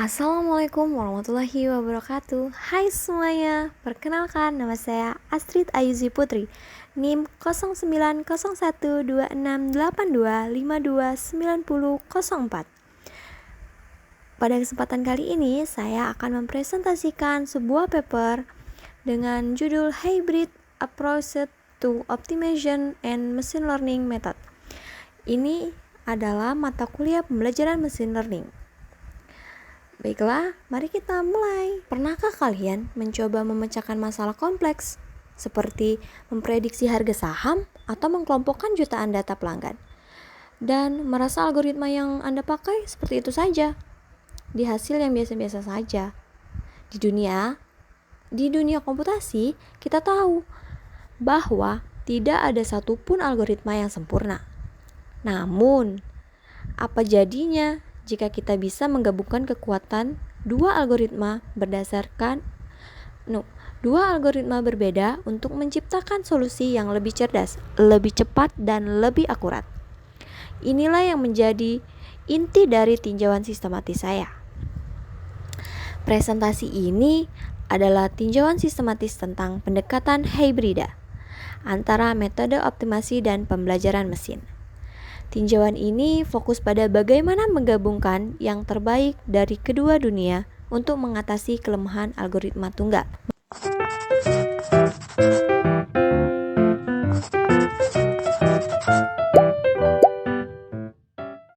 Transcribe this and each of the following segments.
Assalamualaikum warahmatullahi wabarakatuh. Hai semuanya, perkenalkan nama saya Astrid Ayuzi Putri, NIM 090126825290. Pada kesempatan kali ini saya akan mempresentasikan sebuah paper dengan judul Hybrid Approach to Optimization and Machine Learning Method. Ini adalah mata kuliah pembelajaran machine learning. Baiklah, mari kita mulai. Pernahkah kalian mencoba memecahkan masalah kompleks seperti memprediksi harga saham atau mengkelompokkan jutaan data pelanggan dan merasa algoritma yang Anda pakai seperti itu saja, di hasil yang biasa-biasa saja? Di dunia komputasi, kita tahu bahwa tidak ada satupun algoritma yang sempurna. Namun, apa jadinya jika kita bisa menggabungkan kekuatan dua algoritma berbeda untuk menciptakan solusi yang lebih cerdas, lebih cepat, dan lebih akurat? Inilah yang menjadi inti dari tinjauan sistematis saya. Presentasi ini adalah tinjauan sistematis tentang pendekatan hibrida antara metode optimasi dan pembelajaran mesin. Tinjauan ini fokus pada bagaimana menggabungkan yang terbaik dari kedua dunia untuk mengatasi kelemahan algoritma tunggal.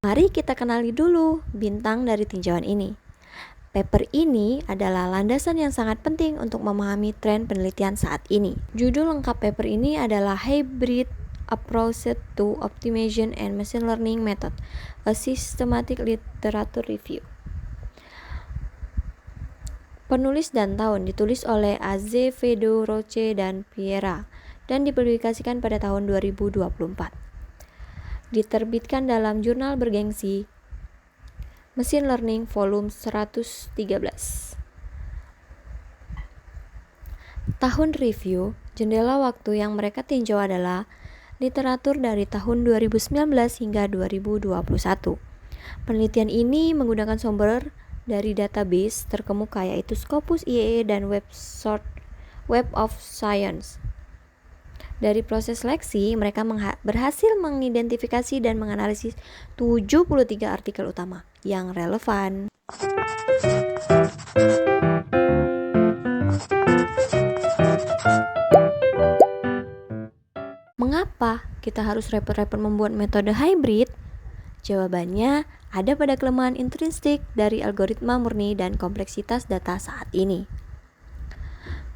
Mari kita kenali dulu bintang dari tinjauan ini. Paper ini adalah landasan yang sangat penting untuk memahami tren penelitian saat ini. Judul lengkap paper ini adalah Hybrid Approach to Optimization and Machine Learning Method, a Systematic Literature Review. Penulis dan tahun ditulis oleh Azevedo, Roche, dan Piera dan dipublikasikan pada tahun 2024. Diterbitkan dalam jurnal bergengsi Machine Learning volume 113. Tahun review, jendela waktu yang mereka tinjau adalah literatur dari tahun 2019 hingga 2021. Penelitian ini menggunakan sumber dari database terkemuka yaitu Scopus IEE dan Web of Science. Dari proses seleksi, mereka berhasil mengidentifikasi dan menganalisis 73 artikel utama yang relevan. Mengapa kita harus repot-repot membuat metode hybrid? Jawabannya ada pada kelemahan intrinsik dari algoritma murni dan kompleksitas data saat ini.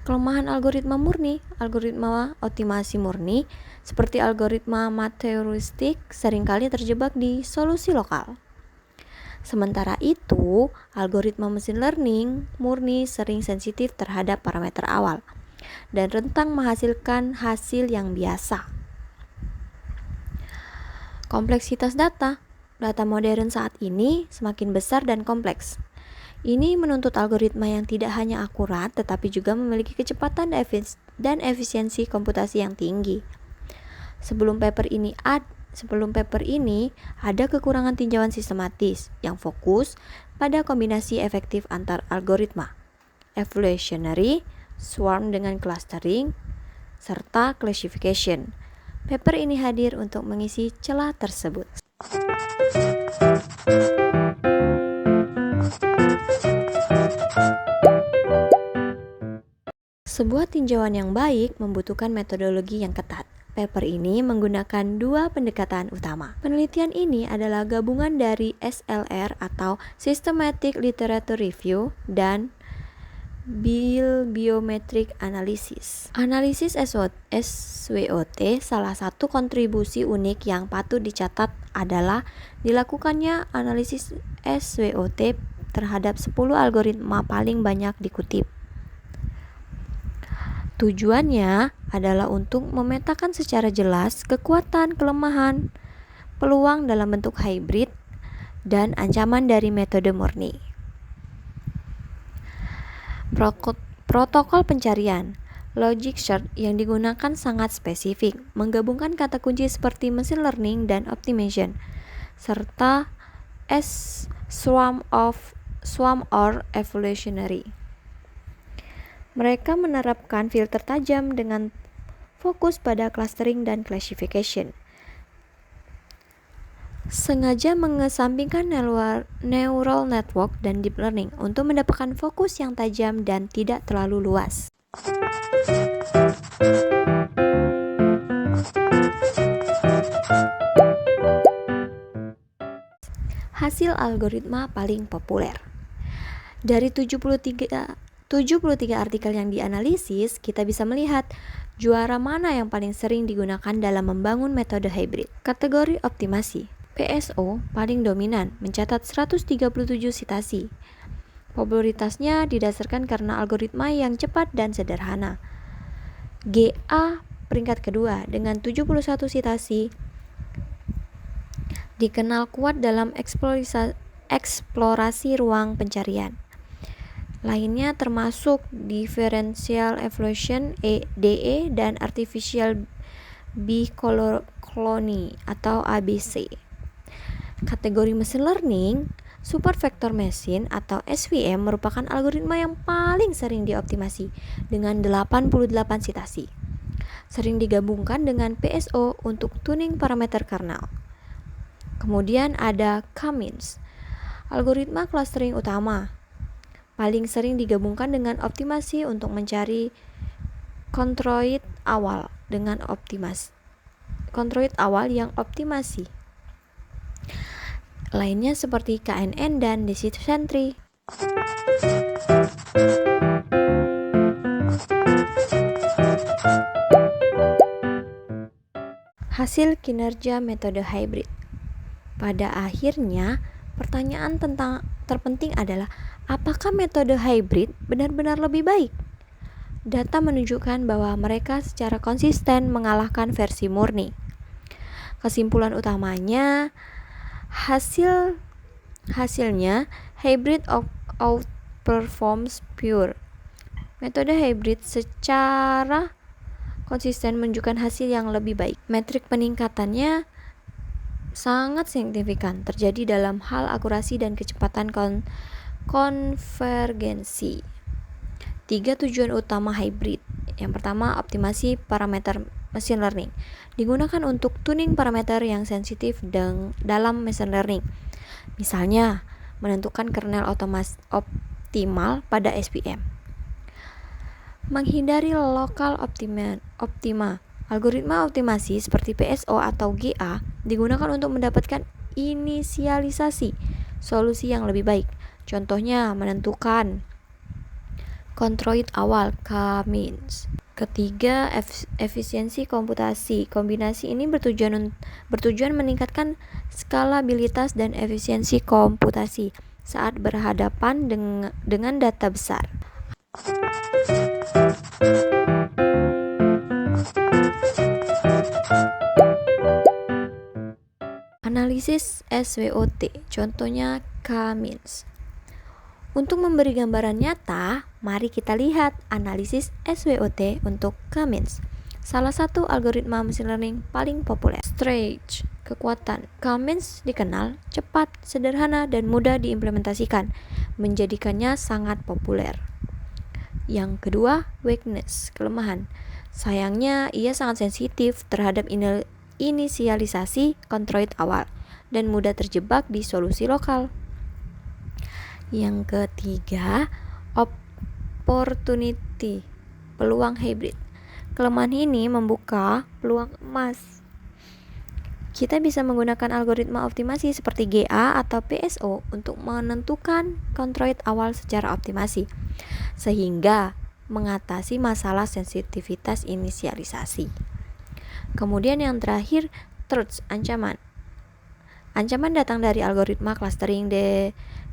Kelemahan algoritma murni, algoritma optimasi murni, seperti algoritma materialistik seringkali terjebak di solusi lokal. Sementara itu, algoritma machine learning murni sering sensitif terhadap parameter awal dan rentan menghasilkan hasil yang biasa. Kompleksitas data modern saat ini semakin besar dan kompleks. Ini menuntut algoritma yang tidak hanya akurat tetapi juga memiliki kecepatan dan efisiensi komputasi yang tinggi. Sebelum paper ini ada kekurangan tinjauan sistematis yang fokus pada kombinasi efektif antar algoritma, evolutionary, swarm dengan clustering, serta classification. Paper ini hadir untuk mengisi celah tersebut. Sebuah tinjauan yang baik membutuhkan metodologi yang ketat. Paper ini menggunakan dua pendekatan utama. Penelitian ini adalah gabungan dari SLR atau Systematic Literature Review dan Biometric Analysis. Analisis SWOT, salah satu kontribusi unik yang patut dicatat adalah dilakukannya analisis SWOT terhadap 10 algoritma paling banyak dikutip. Tujuannya adalah untuk memetakan secara jelas kekuatan, kelemahan, peluang dalam bentuk hybrid, dan ancaman dari metode murni. Protokol pencarian logic search yang digunakan sangat spesifik, menggabungkan kata kunci seperti machine learning dan optimization, serta swarm of swarm or evolutionary. Mereka menerapkan filter tajam dengan fokus pada clustering dan classification. Sengaja mengesampingkan neural network dan deep learning untuk mendapatkan fokus yang tajam dan tidak terlalu luas. Hasil algoritma paling populer. Dari 73 artikel yang dianalisis, kita bisa melihat juara mana yang paling sering digunakan dalam membangun metode hybrid. Kategori optimasi. PSO paling dominan, mencatat 137 sitasi. Popularitasnya didasarkan karena algoritma yang cepat dan sederhana. GA peringkat kedua dengan 71 sitasi, dikenal kuat dalam eksplorasi ruang pencarian. Lainnya termasuk differential evolution (DE) dan artificial bicloney atau ABC. Kategori machine learning, super vector machine atau SVM merupakan algoritma yang paling sering dioptimasi dengan 88 sitasi. Sering digabungkan dengan PSO untuk tuning parameter kernel. Kemudian ada K-means, algoritma clustering utama. Paling sering digabungkan dengan optimasi untuk mencari kontroid awal yang optimasi. Lainnya seperti KNN dan decision tree. Hasil kinerja metode hybrid. Pada akhirnya, pertanyaan terpenting adalah apakah metode hybrid benar-benar lebih baik? Data menunjukkan bahwa mereka secara konsisten mengalahkan versi murni. Kesimpulan utamanya, hasilnya hybrid outperforms pure. Metode hybrid secara konsisten menunjukkan hasil yang lebih baik. Metrik peningkatannya sangat signifikan terjadi dalam hal akurasi dan kecepatan konvergensi. 3 tujuan utama hybrid. Yang pertama, optimasi parameter machine learning. Digunakan untuk tuning parameter yang sensitif dalam machine learning. Misalnya, menentukan kernel optimal pada SVM. Menghindari lokal optima. Algoritma optimasi seperti PSO atau GA digunakan untuk mendapatkan inisialisasi solusi yang lebih baik. Contohnya menentukan kontroid awal K-means. Ketiga, efisiensi komputasi. Kombinasi ini bertujuan meningkatkan skalabilitas dan efisiensi komputasi saat berhadapan dengan data besar. Analisis SWOT, contohnya K-means. Untuk memberi gambaran nyata, mari kita lihat analisis SWOT untuk K-means. Salah satu algoritma machine learning paling populer. Strength, kekuatan. K-means dikenal cepat, sederhana, dan mudah diimplementasikan, menjadikannya sangat populer. Yang kedua, weakness, kelemahan. Sayangnya, ia sangat sensitif terhadap inisialisasi kontroid awal dan mudah terjebak di solusi lokal. Yang ketiga, opportunity, peluang hybrid. Kelemahan ini membuka peluang emas. Kita bisa menggunakan algoritma optimasi seperti GA atau PSO untuk menentukan kontroid awal secara optimasi, sehingga mengatasi masalah sensitivitas inisialisasi. Kemudian yang terakhir, threats, ancaman. Ancaman datang dari algoritma clustering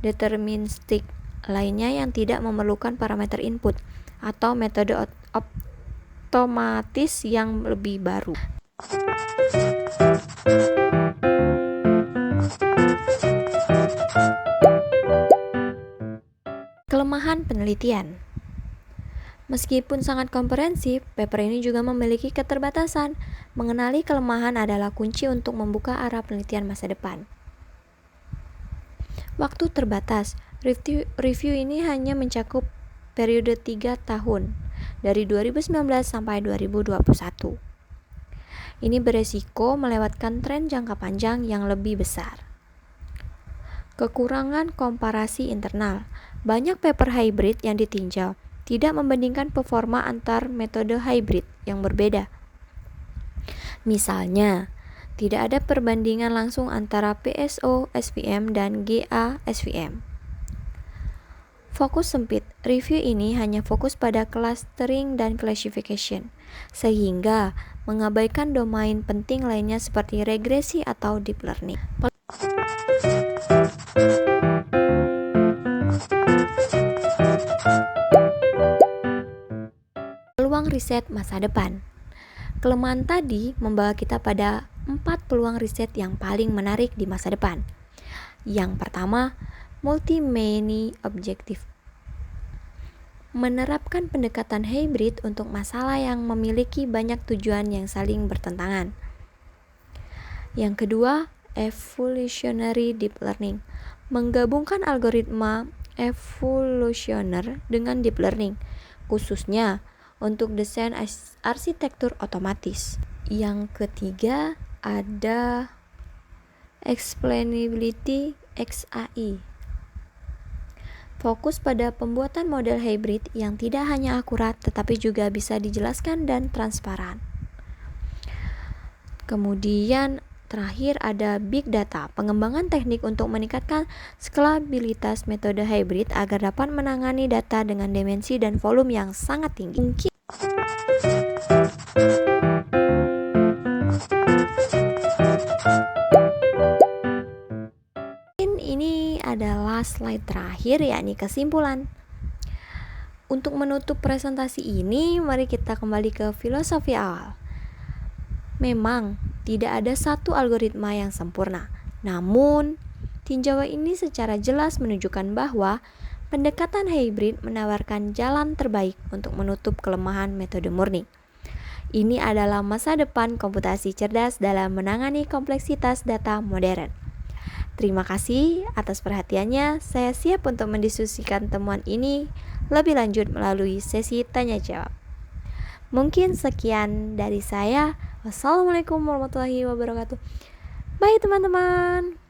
deterministik lainnya yang tidak memerlukan parameter input atau metode otomatis yang lebih baru. Kelemahan penelitian. Meskipun sangat komprehensif, paper ini juga memiliki keterbatasan. Mengenali kelemahan adalah kunci untuk membuka arah penelitian masa depan. Waktu terbatas. Review ini hanya mencakup periode 3 tahun, dari 2019 sampai 2021. Ini beresiko melewatkan tren jangka panjang yang lebih besar. Kekurangan komparasi internal. Banyak paper hybrid yang ditinjau tidak membandingkan performa antar metode hybrid yang berbeda. Misalnya, tidak ada perbandingan langsung antara PSO SVM dan GA SVM. Fokus sempit. Review ini hanya fokus pada clustering dan classification, sehingga mengabaikan domain penting lainnya seperti regresi atau deep learning. Peluang riset masa depan. Kelemahan tadi membawa kita pada 4 peluang riset yang paling menarik di masa depan. Yang pertama, multi-domain objective. Menerapkan pendekatan hybrid untuk masalah yang memiliki banyak tujuan yang saling bertentangan. Yang kedua, evolutionary deep learning. Menggabungkan algoritma evolusioner dengan deep learning, khususnya untuk desain arsitektur otomatis. Yang ketiga, ada explainability XAI. Fokus pada pembuatan model hybrid yang tidak hanya akurat tetapi juga bisa dijelaskan dan transparan. Kemudian terakhir ada big data, pengembangan teknik untuk meningkatkan skalabilitas metode hybrid agar dapat menangani data dengan dimensi dan volume yang sangat tinggi. Mungkin ini adalah slide terakhir, yakni kesimpulan. Untuk menutup presentasi ini, mari kita kembali ke filosofi awal. Memang tidak ada satu algoritma yang sempurna, namun tinjauan ini secara jelas menunjukkan bahwa pendekatan hybrid menawarkan jalan terbaik untuk menutup kelemahan metode murni. Ini adalah masa depan komputasi cerdas dalam menangani kompleksitas data modern. Terima kasih atas perhatiannya. Saya siap untuk mendiskusikan temuan ini lebih lanjut melalui sesi tanya jawab. Mungkin sekian dari saya. Wassalamualaikum warahmatullahi wabarakatuh. Bye teman-teman.